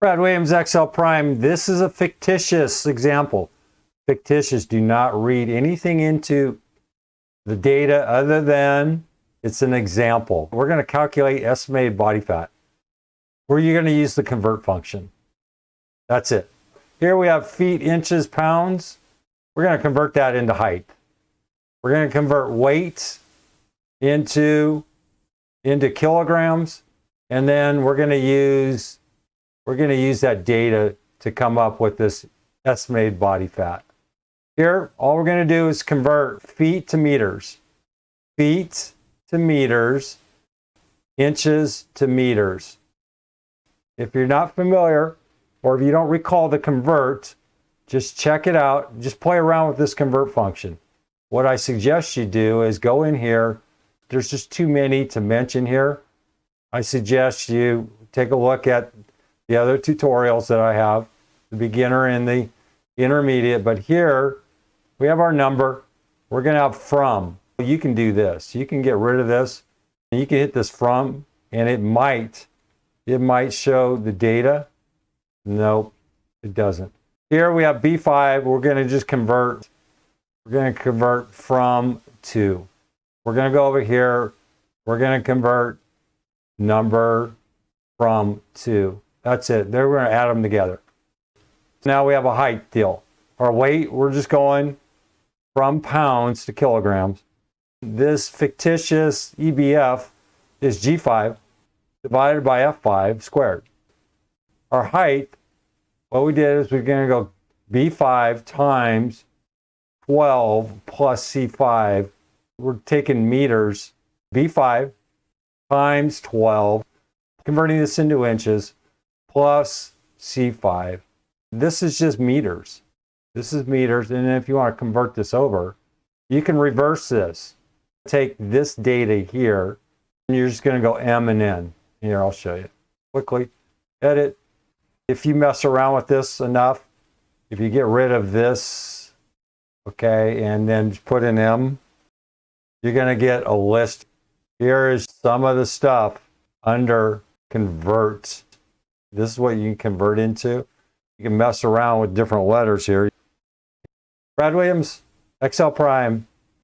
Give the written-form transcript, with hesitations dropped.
Brad Williams, XL Prime. This is a fictitious example. Fictitious, do not read anything into the data other than it's an example. We're going to calculate estimated body fat. Where you're going to use the convert function. That's it. Here we have feet, inches, pounds. We're going to convert that into height. We're going to convert weight into kilograms, and then we're going to use that data to come up with this estimated body fat. Here, all we're going to do is convert feet to meters, inches to meters. If you're not familiar, or if you don't recall the convert, just check it out. Just play around with this convert function. What I suggest you do is go in here. There's just too many to mention here. I suggest you take a look at the other tutorials that I have, the beginner and the intermediate. But here we have our number. We're going to have from. You can do this. You can get rid of this. And you can hit this from, and it might show the data. Nope, it doesn't. Here we have B5. We're going to just convert. We're going to convert from to. We're going to go over here. We're going to convert number from to. That's it. There, we're going to add them together. Now we have a height deal. Our weight, we're just going from pounds to kilograms. This fictitious EBF is G5 divided by F5 squared. Our height, what we did is we're going to go B5 times 12 plus C5. We're taking meters, B5 times 12, converting this into inches, plus C5. This is just meters. This is meters, and if you want to convert this over, you can reverse this. Take this data here, and you're just going to go M and N. Here, I'll show you. Quickly, edit. If you mess around with this enough, if you get rid of this, okay, and then put an M, you're going to get a list. Here is some of the stuff under convert. This is what you can convert into. You can mess around with different letters here. Brad Williams, XL Prime.